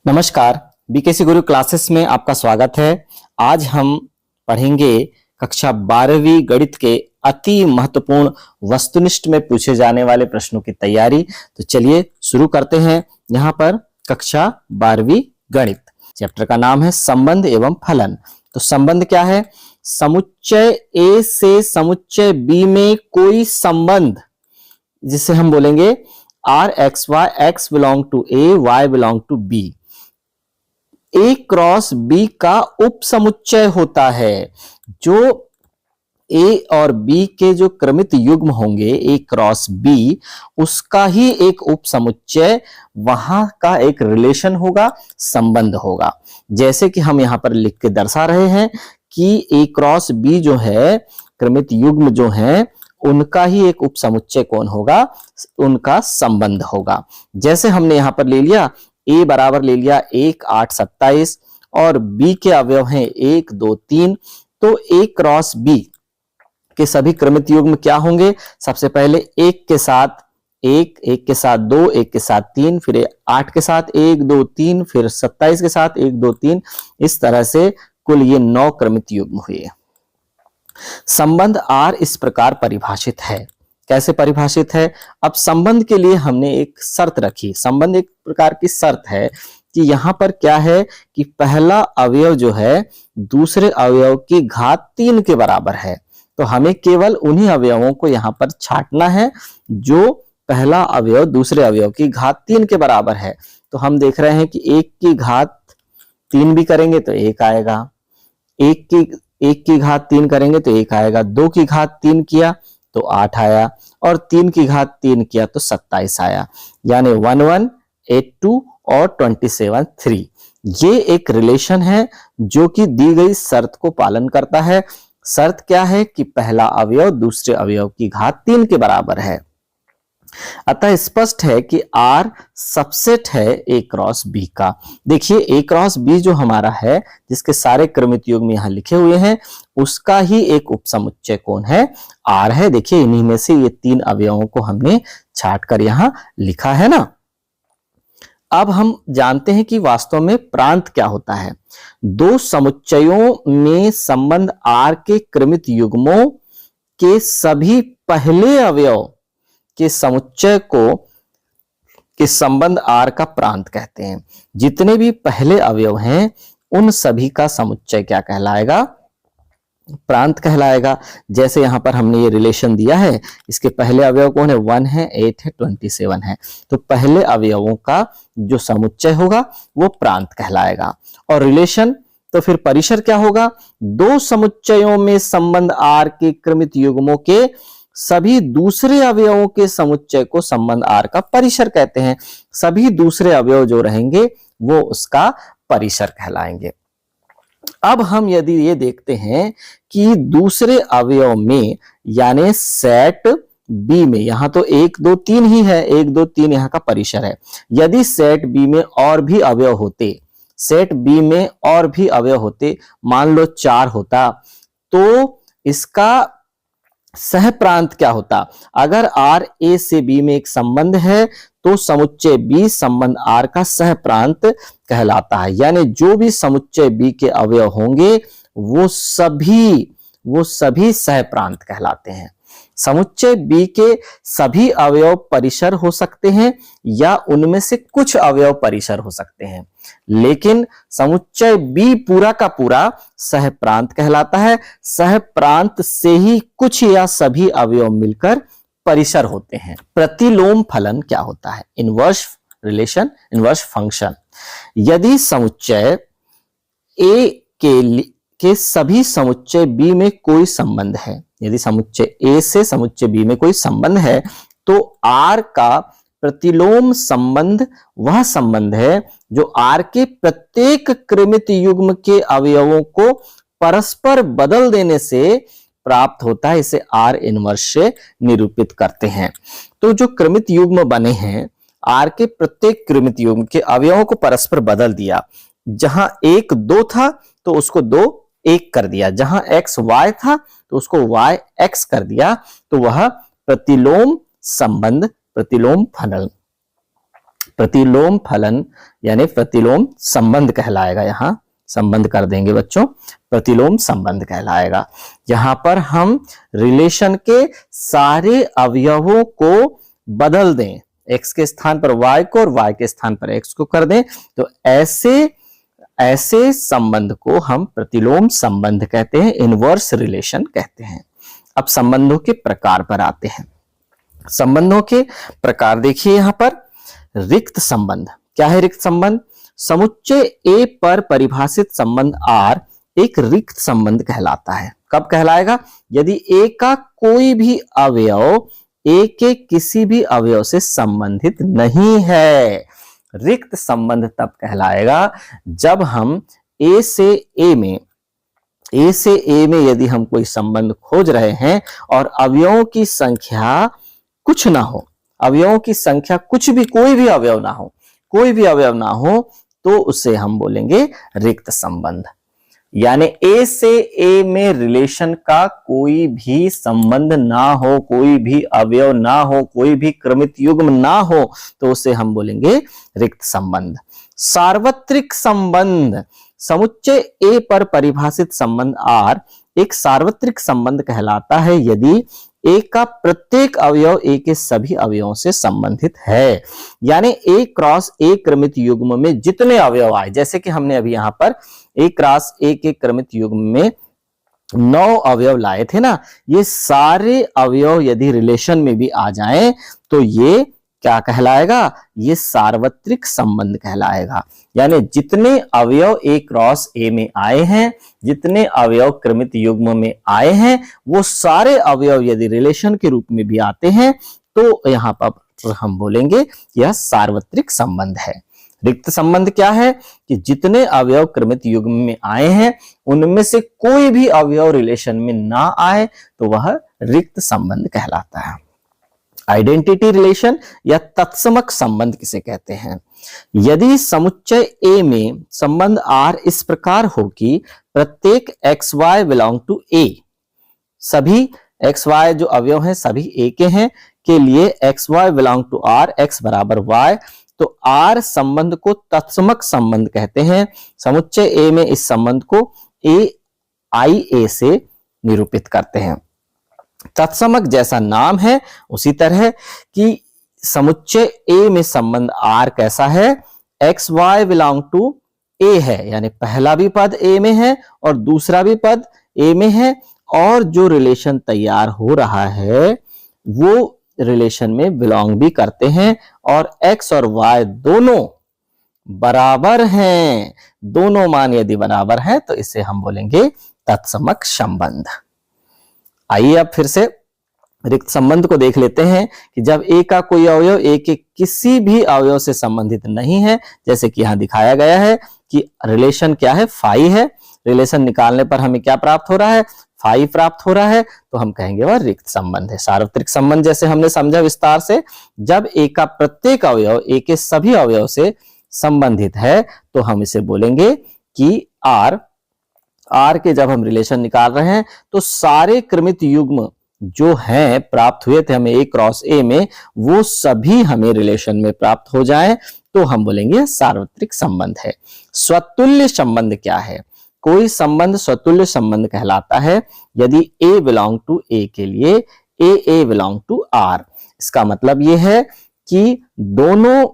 नमस्कार, बीकेसी गुरु क्लासेस में आपका स्वागत है। आज हम पढ़ेंगे कक्षा 12वीं गणित के अति महत्वपूर्ण वस्तुनिष्ठ में पूछे जाने वाले प्रश्नों की तैयारी। तो चलिए शुरू करते हैं। यहाँ पर कक्षा 12वीं गणित, चैप्टर का नाम है संबंध एवं फलन। तो संबंध क्या है? समुच्चय ए से समुच्चय बी में कोई संबंध, जिसे हम बोलेंगे R X Y, X belong to A, Y belong to B, A cross B का उप समुच्चय होता है। जो ए और बी के जो क्रमित युग्म होंगे ए क्रॉस बी, उसका ही एक उप समुच्चय, वहां का एक रिलेशन होगा, संबंध होगा। जैसे कि हम यहां पर लिख के दर्शा रहे हैं कि ए क्रॉस बी जो है, क्रमित युग्म जो है, उनका ही एक उप समुच्चय कौन होगा? उनका संबंध होगा। जैसे हमने यहां पर ले लिया ए बराबर ले लिया 1, 8, 27 और बी के अवयव हैं 1, 2, 3। तो ए क्रॉस बी के सभी क्रमित युग्म क्या होंगे? सबसे पहले 1 के साथ 1, 1 के साथ 2, 1 के साथ 3, फिर 8 के साथ 1, 2, 3, फिर 27 के साथ 1, 2, 3। इस तरह से कुल ये 9 क्रमित युग्म हुए। संबंध आर इस प्रकार परिभाषित है। कैसे परिभाषित है? अब संबंध के लिए हमने एक शर्त रखी। संबंध एक प्रकार की शर्त है कि यहां पर क्या है कि पहला अवयव जो है दूसरे अवयव की घात 3 के बराबर है। तो हमें केवल उन्हीं अवयवों को यहां पर छांटना है जो पहला अवयव दूसरे अवयव की घात 3 के बराबर है। तो हम देख रहे हैं कि 1 की घात 3 भी करेंगे तो 1 आएगा, 1 की घात 3 करेंगे तो 1 आएगा, 2 की घात 3 किया तो 8 आया, और 3 की घात 3 किया तो 27 आया। यानी 1182 और 27 3। ये एक रिलेशन है जो कि दी गई शर्त को पालन करता है। शर्त क्या है कि पहला अवयव दूसरे अवयव की घात 3 के बराबर है। अतः स्पष्ट है कि R सबसेट है ए क्रॉस बी का। देखिए ए क्रॉस बी जो हमारा है, जिसके सारे क्रमित युग्म यहां लिखे हुए हैं, उसका ही एक उपसमुच्चय कौन है? R है। देखिए इन्हीं में से ये 3 अवयवों को हमने छाट कर यहां लिखा है ना। अब हम जानते हैं कि वास्तव में प्रांत क्या होता है। दो समुच्चयों में संबंध R के क्रमित युग्मों के सभी पहले अवयव के समुच्चय को के संबंध आर का प्रांत कहते हैं। जितने भी पहले अवयव हैं उन सभी का समुच्चय क्या कहलाएगा? प्रांत कहलाएगा। जैसे यहां पर हमने ये रिलेशन दिया है, इसके पहले अवयव कौन है? 1 है, 8 है, 27 है। तो पहले अवयवों का जो समुच्चय होगा वो प्रांत कहलाएगा। और रिलेशन तो फिर परिसर क्या होगा? दो समुच्चयों में संबंध आर के क्रमित युग्मों के सभी दूसरे अवयवों के समुच्चय को संबंध आर का परिसर कहते हैं। सभी दूसरे अवयव जो रहेंगे वो उसका परिसर कहलाएंगे। अब हम यदि ये देखते हैं कि दूसरे अवयव में यानी सेट बी में, यहां तो 1, 2, 3 ही है, 1, 2, 3 यहां का परिसर है। यदि सेट बी में और भी अवयव होते, सेट बी में और भी अवयव होते, मान लो 4 होता, तो इसका सह प्रांत क्या होता? अगर आर ए से बी में एक संबंध है तो समुच्चय बी संबंध आर का सह प्रांत कहलाता है। यानी जो भी समुच्चय बी के अवयव होंगे वो सभी सह प्रांत कहलाते हैं। समुच्चय बी के सभी अवयव परिसर हो सकते हैं या उनमें से कुछ अवयव परिसर हो सकते हैं, लेकिन समुच्चय बी पूरा का पूरा सह प्रांत कहलाता है। सह प्रांत से ही कुछ या सभी अवयव मिलकर परिसर होते हैं। प्रतिलोम फलन क्या होता है? Inverse relation, inverse function. यदि समुच्चय ए के सभी समुच्चय बी में कोई संबंध है, यदि समुच्चय ए से समुच्चय बी में कोई संबंध है, तो आर का प्रतिलोम संबंध वह संबंध है जो आर के प्रत्येक क्रमित युग्म के अवयवों को परस्पर बदल देने से प्राप्त होता है। इसे आर इनवर्स से निरूपित करते हैं। तो जो क्रमित युग्म बने हैं, आर के प्रत्येक क्रमित युग्म के अवयवों को परस्पर बदल दिया। जहां 1, 2 था तो उसको 2, 1 कर दिया। जहां x, y था तो उसको y, x कर दिया। तो वह प्रतिलोम संबंध, प्रतिलोम फलन प्रतिलोम फलन यानी प्रतिलोम संबंध कहलाएगा। यहां संबंध कर देंगे बच्चों, प्रतिलोम संबंध कहलाएगा। यहां पर हम रिलेशन के सारे अवयवों को बदल दें, x के स्थान पर y को और y के स्थान पर x को कर दें, तो ऐसे संबंध को हम प्रतिलोम संबंध कहते हैं, इनवर्स रिलेशन कहते हैं। अब संबंधों के प्रकार पर आते हैं। संबंधों के प्रकार देखिए यहां पर, रिक्त संबंध। क्या है रिक्त संबंध? समुच्चय A पर परिभाषित संबंध R एक रिक्त संबंध कहलाता है। कब कहलाएगा? यदि A का कोई भी अवयव A के किसी भी अवयव से संबंधित नहीं है। रिक्त संबंध तब कहलाएगा जब हम A से A में यदि हम कोई संबंध खोज रहे हैं और अवयवों की संख्या कुछ ना हो, अवयवों की संख्या कुछ भी, कोई भी अवयव ना हो, तो उसे हम बोलेंगे रिक्त संबंध। यानी A से A में रिलेशन का कोई भी संबंध ना हो, कोई भी अवयव ना हो, कोई भी क्रमित युग्म ना हो, तो उसे हम बोलेंगे रिक्त संबंध। सार्वत्रिक संबंध। समुच्चय A पर परिभाषित संबंध R एक सार्वत्रिक संबंध कहलाता है यदि A का प्रत्येक अवयव A के सभी अवयवों से संबंधित है। यानी A क्रॉस A क्रमित युग्म में जितने अवयव आए, जैसे कि हमने अभी यहां पर A क्रॉस A के क्रमित युग्म में 9 अवयव लाए थे ना, ये सारे अवयव यदि रिलेशन में भी आ जाएं तो ये क्या कहलाएगा? ये सार्वत्रिक संबंध कहलाएगा। यानी जितने अवयव A क्रॉस A में आए हैं, जितने अवयव क्रमित युग्म में आए हैं, वो सारे अवयव यदि रिलेशन के रूप में भी आते हैं तो यहां पर हम बोलेंगे यह सार्वत्रिक संबंध है। रिक्त संबंध क्या है? कि जितने अवयव क्रमित युग्म में आए हैं उनमें से कोई भी अवयव रिलेशन में ना आए तो वह रिक्त संबंध कहलाता है। आइडेंटिटी रिलेशन या तत्समक संबंध किसे कहते हैं? यदि समुच्चय A में संबंध R इस प्रकार हो कि प्रत्येक XY बिलोंग टू A, सभी XY जो अवयव हैं सभी A के हैं, के लिए XY belong to R, X बराबर Y, तो R संबंध को तत्समक संबंध कहते हैं। समुच्चय A में इस संबंध को A से निरूपित करते हैं। तत्समक जैसा नाम है उसी तरह कि समुच्चय A में संबंध R कैसा है? XY बिलोंग टू A है, यानी पहला भी पद A में है और दूसरा भी पद A में है, और जो रिलेशन तैयार हो रहा है वो रिलेशन में बिलोंग भी करते हैं, और X और Y दोनों बराबर हैं। दोनों मान यदि बराबर हैं तो इसे हम बोलेंगे तत्समक संबंध। आइए अब फिर से रिक्त संबंध को देख लेते हैं कि जब A का कोई अवयव A के किसी भी अवयव से संबंधित नहीं है, जैसे कि यहां दिखाया गया है कि रिलेशन क्या है? फाई है। रिलेशन निकालने पर हमें क्या प्राप्त हो रहा है? फाई प्राप्त हो रहा है, तो हम कहेंगे वह रिक्त संबंध है। सार्वत्रिक संबंध जैसे हमने समझा विस्तार से, जब A का प्रत्येक अवयव A के सभी अवयव से संबंधित है तो हम इसे बोलेंगे कि R के जब हम रिलेशन निकाल रहे हैं तो सारे क्रमित युग्म जो हैं प्राप्त हुए थे हमें A क्रॉस A में, वो सभी हमें रिलेशन में प्राप्त हो जाएं तो हम बोलेंगे सार्वत्रिक संबंध है। स्वतुल्य संबंध क्या है? कोई संबंध स्वतुल्य संबंध कहलाता है यदि A बिलोंग टू A के लिए A बिलोंग टू R। इसका मतलब यह है कि दोनों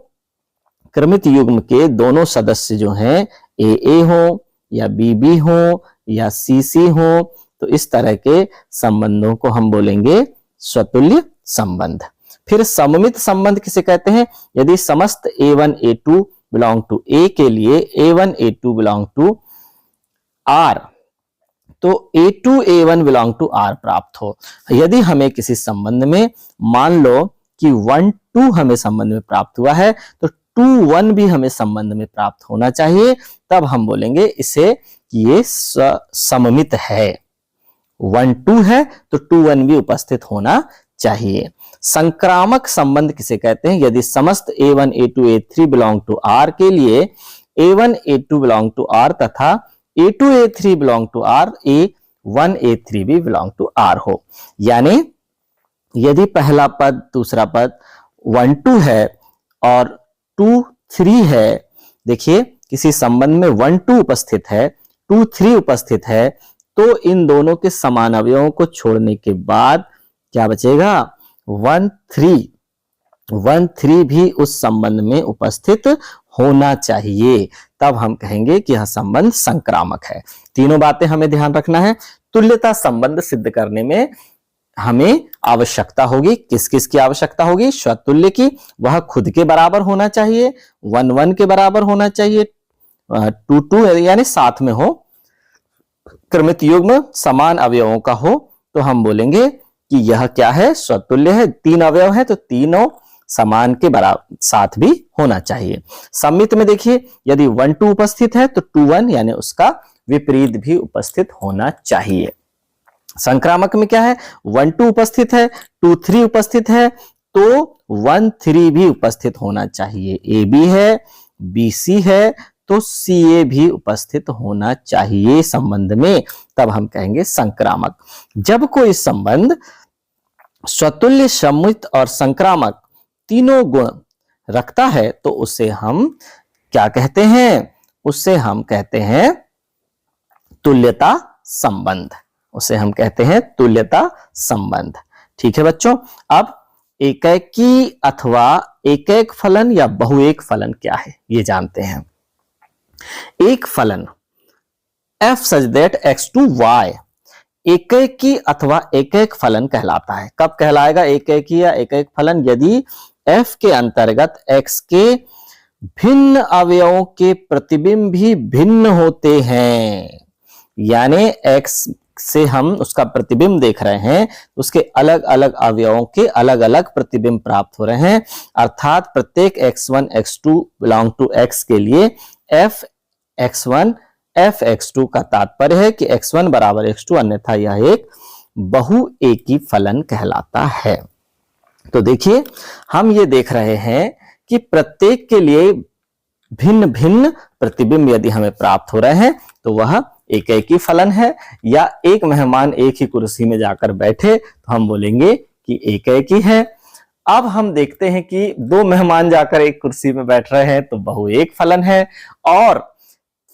क्रमित युग्म के दोनों सदस्य जो हैं A हो या B हो या C हो, तो इस तरह के संबंधों को हम बोलेंगे स्वतुल्य संबंध। फिर सममित संबंध किसे कहते हैं? यदि समस्त A1 A2 belong to A के लिए A1 A2 belong to R, तो A2 A1 belong to R प्राप्त हो। यदि हमें किसी संबंध में मान लो कि 1 2 हमें संबंध में प्राप्त हुआ है तो 2 1 भी हमें संबंध में प्राप्त होना चाहिए, तब हम बोलेंगे इसे कि ये सममित है। 1 2 है तो 2 1 भी उपस्थित होना चाहिए। संक्रामक संबंध किसे कहते हैं? यदि समस्त A1 A2 A3 belong to R के लिए A1 A2 belong to R तथा A2 A3 belong to R, A1 A3 भी बिलोंग टू R हो। यानी यदि पहला पद दूसरा पद 1 2 है और 2 3 है, देखिए किसी संबंध में 1 2 उपस्थित है, 2 3 उपस्थित है, तो इन दोनों के समान अवयवों को छोड़ने के बाद क्या बचेगा? 1 3। 1 3 भी उस संबंध में उपस्थित होना चाहिए, तब हम कहेंगे कि यह संबंध संक्रामक है। तीनों बातें हमें ध्यान रखना है। तुल्यता संबंध सिद्ध करने में हमें आवश्यकता होगी, किस किस की आवश्यकता होगी? स्वतुल्य की, वह खुद के बराबर होना चाहिए, 1 1 के बराबर होना चाहिए, 2 2 यानी साथ में हो, क्रमित युग्म समान अवयवों का हो, तो हम बोलेंगे कि यह क्या है? स्वतुल्य है। 3 अवयव है तो तीनों समान के बराबर साथ भी होना चाहिए। सम्मित में देखिए यदि 1 2 उपस्थित है तो 2 1 यानी उसका विपरीत भी उपस्थित होना चाहिए। संक्रामक में क्या है? 1 2 उपस्थित है, 2 3 उपस्थित है, तो 1 3 भी उपस्थित होना चाहिए। ए बी है, बी सी है, तो सी ए भी उपस्थित होना चाहिए संबंध में, तब हम कहेंगे संक्रामक। जब कोई संबंध स्वतुल्य, सम्मित और संक्रामक तीनों गुण रखता है तो उसे हम क्या कहते हैं? उससे हम कहते हैं तुल्यता संबंध। उसे हम कहते हैं तुल्यता संबंध। ठीक है बच्चों, अब एकैकी अथवा एकैक फलन या बहुएक फलन क्या है ये जानते हैं। एक फलन f such that x2 y एकैकी अथवा एकैक फलन कहलाता है। कब कहलाएगा एकैकी या एकैक फलन? यदि f के अंतर्गत x के भिन्न अवयवों के प्रतिबिंब भी भिन्न होते हैं, यानी x से हम उसका प्रतिबिंब देख रहे हैं, उसके अलग अलग अवयवों के अलग अलग प्रतिबिंब प्राप्त हो रहे हैं, अर्थात प्रत्येक x1 x2 belong to x के लिए f x1 f x2 का तात्पर्य है कि x1 बराबर x2, अन्यथा यह एक बहुएकी फलन कहलाता है। तो देखिए हम ये देख रहे हैं कि प्रत्येक के लिए भिन्न भिन्न प्रतिबिंब यदि हमें प्राप्त हो रहे हैं तो वह एकैकी फलन है, या एक मेहमान एक ही कुर्सी में जाकर बैठे तो हम बोलेंगे कि एकैकी है। अब हम देखते हैं कि 2 मेहमान जाकर एक कुर्सी में बैठ रहे हैं तो बहुएक फलन है। और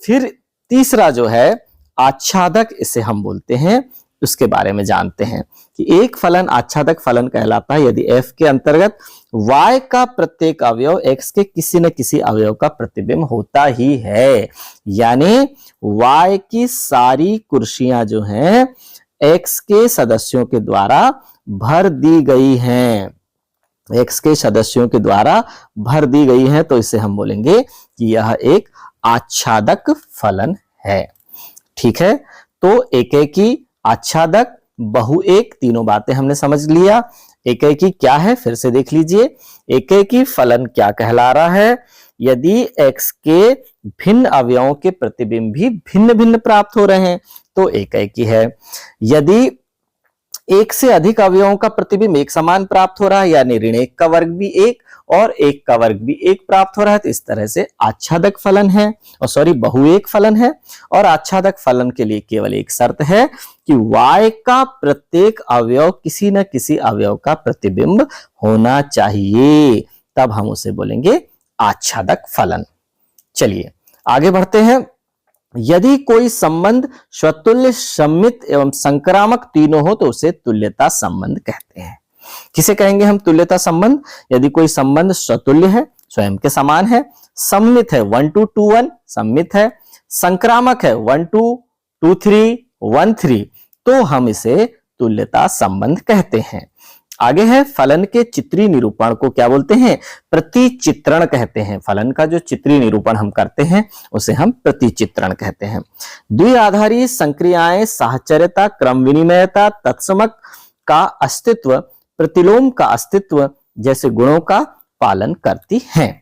फिर तीसरा जो है आच्छादक, इसे हम बोलते हैं, उसके बारे में जानते हैं कि एक फलन आच्छादक फलन कहलाता है यदि f के अंतर्गत y का प्रत्येक अवयव x के किसी न किसी अवयव का प्रतिबिंब होता ही है, यानी y की सारी कुर्सियां जो हैं x के सदस्यों के द्वारा भर दी गई हैं, x के सदस्यों के द्वारा भर दी गई हैं, तो इसे हम बोलेंगे कि यह एक आच्छादक फलन है। ठीक है, तो एकैकी, आच्छादक, बहुएक, तीनों बातें हमने समझ लिया। एकैकी क्या है फिर से देख लीजिए। एकैकी फलन क्या कहला रहा है? यदि x के भिन्न अवयवों के प्रतिबिंब भी भिन्न भिन्न प्राप्त हो रहे हैं तो एकैकी है। यदि एक से अधिक अवयवों का प्रतिबिंब एक समान प्राप्त हो रहा है, यानी ऋण 1 का वर्ग भी 1 और 1 का वर्ग भी 1 प्राप्त हो रहा है, तो इस तरह से आच्छादक फलन है, और बहुएक फलन है। और आच्छादक फलन के लिए केवल एक शर्त है कि y का प्रत्येक अवयव किसी न किसी अवयव का प्रतिबिंब होना चाहिए, तब हम उसे बोलेंगे आच्छादक फलन। चलिए आगे बढ़ते हैं। यदि कोई संबंध स्वतुल्य, सम्मित एवं संक्रामक तीनों हो तो उसे तुल्यता संबंध कहते हैं। किसे कहेंगे हम तुल्यता संबंध? यदि कोई संबंध स्वतुल्य है, स्वयं के समान है, सम्मित है 1 2 2 1 सम्मित है, संक्रामक है 1 2 2 3 1 3, तो हम इसे तुल्यता संबंध कहते हैं। आगे है फलन के चित्रीय निरूपण को क्या बोलते हैं? प्रतिचित्रण कहते हैं। फलन का जो चित्रीय निरूपण हम करते हैं उसे हम प्रतिचित्रण कहते हैं। द्विआधारी संक्रियाएं साहचर्यता, क्रम विनिमयता, तत्समक का अस्तित्व, प्रतिलोम का अस्तित्व जैसे गुणों का पालन करती हैं।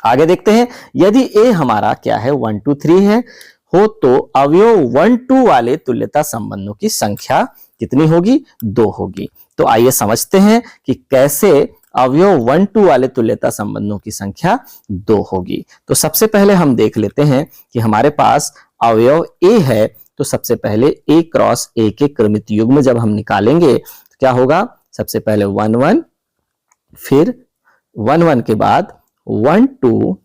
आगे देखते हैं, यदि ए हमारा क्या है 1 2 3 है हो तो अवयव 1 2 वाले तुल्यता संबंधों की संख्या कितनी होगी? 2 होगी। तो आइए समझते हैं कि कैसे अवयव 1 2 वाले तुल्यता संबंधों की संख्या 2 होगी। तो सबसे पहले हम देख लेते हैं कि हमारे पास अवयव ए है, तो सबसे पहले a क्रॉस a के क्रमित युग्म जब हम निकालेंगे तो क्या होगा? सबसे पहले 1 1, फिर 1 1 के बाद 1 2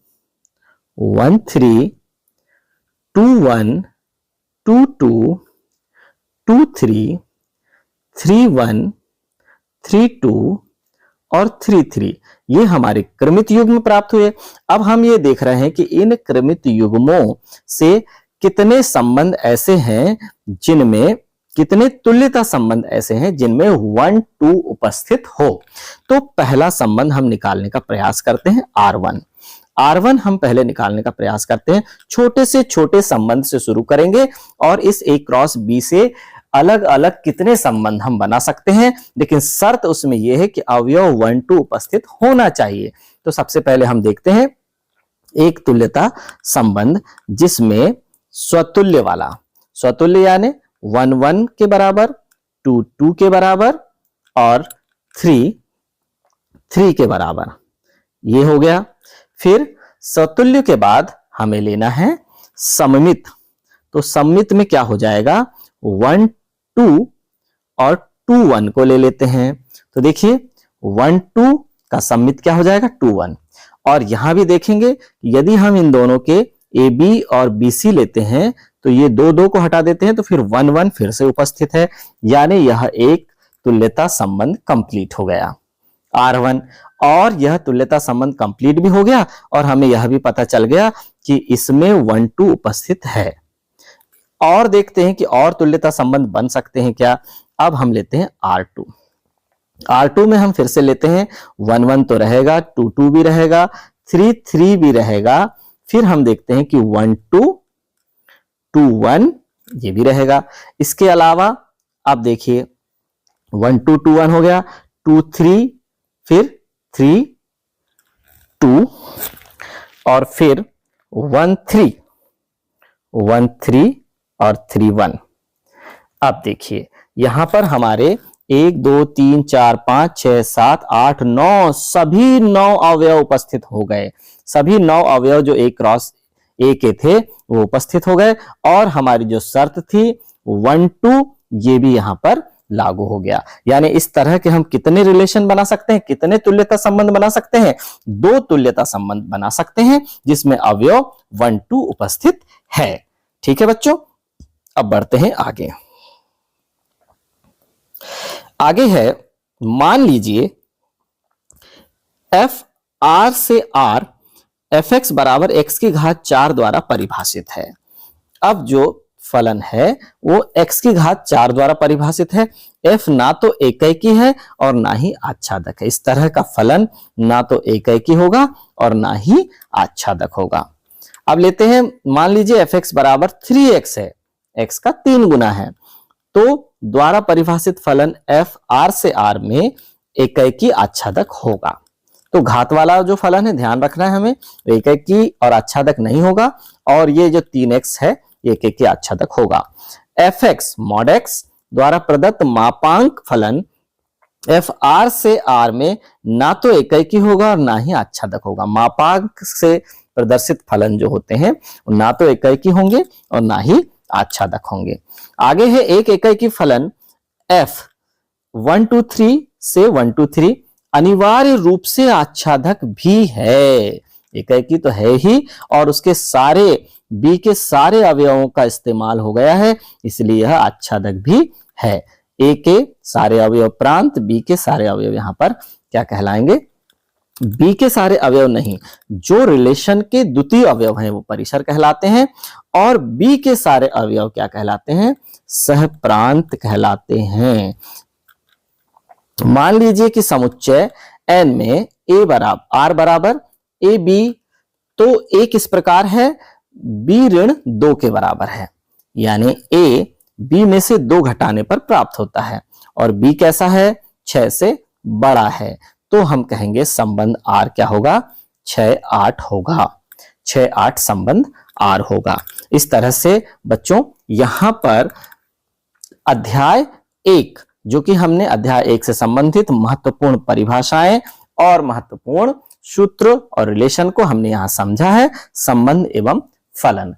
1 3 2 1 2 2 2 3 3 1 3 2 और 3 3, ये हमारे क्रमित युग्म प्राप्त हुए। अब हम ये देख रहे हैं कि इन क्रमित युग्मों से कितने संबंध ऐसे हैं जिनमें, कितने तुल्यता संबंध ऐसे हैं जिनमें 1 2 उपस्थित हो। तो पहला संबंध हम निकालने का प्रयास करते हैं R1। R1 हम पहले निकालने का प्रयास करते हैं। छोटे से छोटे संबंध से शुरू करेंगे और इस A क्रॉस B से अलग अलग कितने संबंध हम बना सकते हैं, लेकिन शर्त उसमें यह है कि अवयव 1 2 उपस्थित होना चाहिए। तो सबसे पहले हम देखते हैं एक तुल्यता संबंध जिसमें स्वतुल्य वाला, स्वतुल्य यानी 1 1 के बराबर, 2 2 के बराबर और 3 3 के बराबर, ये हो गया। फिर स्वतुल्य के बाद हमें लेना है सममित। तो सममित में क्या हो जाएगा, 1 2 और 2 1 को ले लेते हैं। तो देखिए 1 2 का सममित क्या हो जाएगा, 2 1। और यहां भी देखेंगे यदि हम इन दोनों के AB और BC लेते हैं तो ये 2 2 को हटा देते हैं तो फिर 1 1 फिर से उपस्थित है, यानी यह एक तुल्यता संबंध कंप्लीट हो गया R1। और यह तुल्यता संबंध कंप्लीट भी हो गया और हमें यह भी पता चल गया कि इसमें 1 2 उपस्थित है। और देखते हैं कि और तुल्यता संबंध बन सकते हैं क्या। अब हम लेते हैं R2। R2 में हम फिर से लेते हैं 1 1 तो रहेगा, 2 2 भी रहेगा, 3 3 भी रहेगा। फिर हम देखते हैं कि 1 2 2 1 ये भी रहेगा। इसके अलावा अब देखिए 1 2 2 1 हो गया, 2 3 फिर 3 2 और फिर 1 3 1 3 और 3 1। अब देखिए यहां पर हमारे 1 2 3 4 5 6 7 8 9 सभी 9 अवयव उपस्थित हो गए। सभी 9 अवयव जो A क्रॉस A के थे वो उपस्थित हो गए और हमारी जो शर्त थी 1 2 ये भी यहां पर लागू हो गया। यानी इस तरह के हम कितने रिलेशन बना सकते हैं, कितने तुल्यता संबंध बना सकते हैं, 2 तुल्यता संबंध बना सकते हैं जिसमें अवयव 1 2 उपस्थित है। ठीक है बच्चों, अब बढ़ते हैं आगे। आगे है, मान लीजिए f R से R fx बराबर x की घात 4 द्वारा परिभाषित है। अब जो फलन है वो x की घात 4 द्वारा परिभाषित है। f ना तो एकैकी है और ना ही आच्छादक है। इस तरह का फलन ना तो एकैकी होगा और ना ही आच्छादक होगा। अब लेते हैं, मान लीजिए fx बराबर 3x है, x का 3 गुना है, तो द्वारा परिभाषित फलन f R से R में एकैकी आच्छादक होगा। तो घात वाला जो फलन है ध्यान रखना है हमें, एकैकी और आच्छादक नहीं होगा और ये जो 3x है ये एकैकी आच्छादक होगा। fx mod x द्वारा प्रदत्त मापांक फलन f R से R में ना तो एकैकी होगा और ना ही आच्छादक होगा। मापांक से प्रदर्शित फलन जो होते हैं ना तो एकैकी होंगे और ना ही आच्छादक होंगे। आगे है एक एकैकी फलन f 1 2 3 से 1 2 3 अनिवार्य रूप से आच्छादक भी है। एकैकी तो है ही और उसके सारे B के सारे अवयवों का इस्तेमाल हो गया है, इसलिए यह आच्छादक भी है। A के सारे अवयव प्रांत B के सारे अवयव यहां पर क्या कहलाएंगे, B के सारे अवयव नहीं, जो रिलेशन के द्वितीय अवयव हैं वो परिसर कहलाते हैं और B के सारे अवयव क्या कहलाते हैं, सहप्रांत कहलाते हैं। मान लीजिए कि समुच्चय N में A बराबर R बराबर AB, तो A किस प्रकार है, B ऋण 2 के बराबर है, यानी A B में से 2 घटाने पर प्राप्त होता है और B कैसा है, 6 से बड़ा है। तो हम कहेंगे संबंध R क्या होगा, 6 8 होगा, 6 8 संबंध R होगा। इस तरह से बच्चों यहां पर अध्याय 1, जो कि हमने अध्याय 1 से संबंधित महत्वपूर्ण परिभाषाएं और महत्वपूर्ण सूत्र और रिलेशन को हमने यहां समझा है, संबंध एवं फलन।